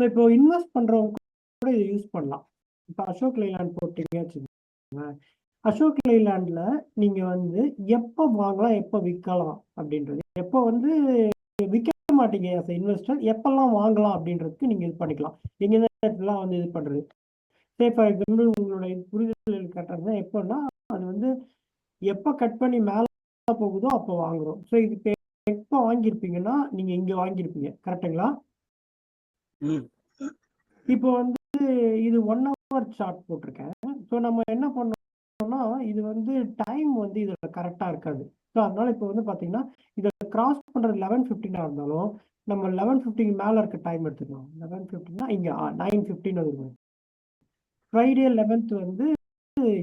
So இப்போ invest பண்றவங்க கூட இதை யூஸ் பண்ணலாம். இப்போ அசோக் லைலாண்ட் போட்டீங்க வச்சுக்கோங்க. அசோக் லைலாண்ட்ல நீங்க வந்து எப்போ வாங்கலாம் எப்போ விற்கலாம் அப்படின்றது, எப்போ வந்து விற்க மாட்டீங்க இன்வெஸ்டர் எப்பெல்லாம் வாங்கலாம் அப்படின்றதுக்கு நீங்க இது பண்ணிக்கலாம். எங்க இதெல்லாம் வந்து இது பண்றது, சே ஃபார் எக்ஸாம்பிள் உங்களுடைய புரிதல் கட்டுறது எப்போன்னா, அது வந்து எப்போ கட் பண்ணி மேலே போகுதோ அப்போ வாங்குறோம். ஸோ இது எப்போ வாங்கியிருப்பீங்கன்னா நீங்க இங்க வாங்கியிருப்பீங்க, கரெக்டுங்களா? இப்போ வந்து இது 1 hour சார்ட் போட்டிருக்கேன். ஸோ நம்ம என்ன பண்ணோம்னா, இது வந்து டைம் வந்து இதுல கரெக்டா இருக்காது. ஸோ அதனால இப்போ வந்து பாத்தீங்கன்னா இதை கிராஸ் பண்றது 11:15 இருந்தாலும் நம்ம 11:50 மேல இருக்க டைம் எடுத்துக்கலாம். 11:50னா இங்க 9:15 இருக்கும். ஃப்ரைடே 11th வந்து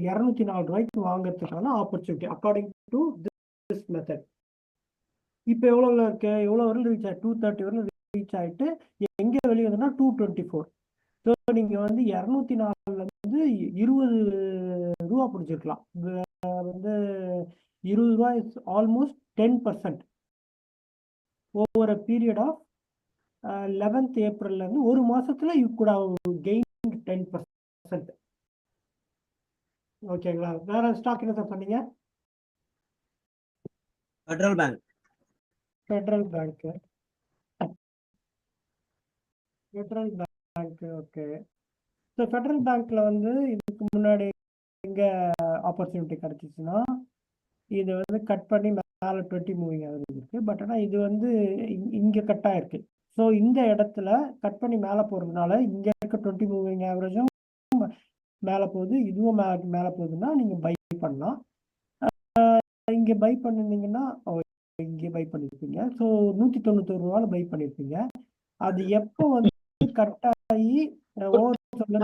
204 ரூபாய்க்கு வாங்குறதுக்கான opportunity according to this method. இப்போ எவ்வளவு இருக்கு, எவ்வளவு வரல ரீச் ஆயிட்டு 230 வரல ரீச் ஆயிட்டு எங்க வெளியே வந்தோம்னா 224. ஸோ நீங்க வந்து 204ல இருந்து 20 ரூபா பிடிச்சிருக்கலாம். வந்து 20 ரூபாய் almost 10% over a period of 11th ஏப்ரல்ல இருந்து ஒரு மாசத்துல யூ குட் ஹவ் கெயின் 10%. ஓகேங்களா? வேற ஸ்டாக் என்ன சார் பண்ணீங்க? Federal bank. Federal bank. Federal bank okay. So federal பேங்க்ல வந்து இதுக்கு முன்னாடி எங்க ஆப்பர்ச்சுனிட்டி கிடைச்சிச்சுன்னா, இது வந்து கட் பண்ணி மேலே 20 மூவிங் ஆவரேஜ் இருக்கு. பட் ஆனால் இது வந்து இங்கே கட் ஆயிருக்கு. ஸோ இந்த இடத்துல கட் பண்ணி மேலே போகிறதுனால இங்கே இருக்க 20 மூவிங் ஆவரேஜும் மேலே போகுது, இதுவும் மேலே போகுதுன்னா நீங்கள் பை பண்ணலாம். இங்கே பை பண்ணிருந்தீங்கன்னா இங்கே பை பண்ணியிருப்பீங்க. ஸோ 191 ரூபாவில் பை பண்ணியிருப்பீங்க. அது எப்போ வந்து கட் ஆகி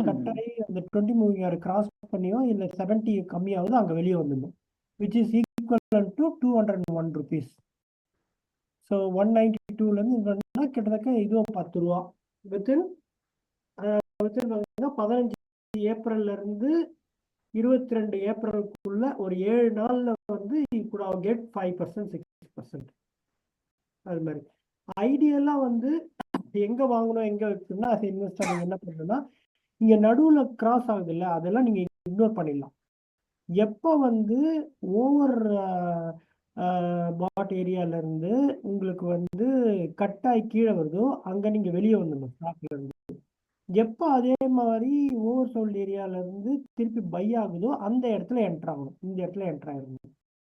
கட் ஆகி அந்த 20 மூவிங் ஆவரேஜ் கிராஸ் பண்ணியோ இல்லை 70 கம்மியாகுதோ அங்கே வெளியே வந்துடும், which is equivalent to 201 rupees. So 192லேருந்து கிட்டத்தட்ட இதுவும் 10 ரூபா. வித்தின் 15 ஏப்ரல்ல இருந்து 22 ஏப்ரலுக்குள்ள ஒரு 7 நாள்ல வந்து கூட கெட் 5% 6%. அது மாதிரி ஐடியெல்லாம் வந்து எங்க வாங்கணும் எங்க வைக்கணும்னா அது இன்வெஸ்டர் நீங்க என்ன பண்ணணும்னா, இங்க நடுவுல கிராஸ் ஆகுது இல்லை, அதெல்லாம் நீங்க இக்னோர் பண்ணிடலாம். எப்போ வந்து ஓவர் பாட் ஏரியால இருந்து உங்களுக்கு வந்து கட்டாய் கீழே வருதோ அங்க நீங்க வெளியே வந்துடணும் ஸ்டாக்ல இருந்து. எப்போ அதே மாதிரி ஓவர் சோல்ட் ஏரியால இருந்து திருப்பி பை ஆகுதோ அந்த இடத்துல என்டர் ஆகணும், இந்த இடத்துல என்டர் ஆயிடணும்.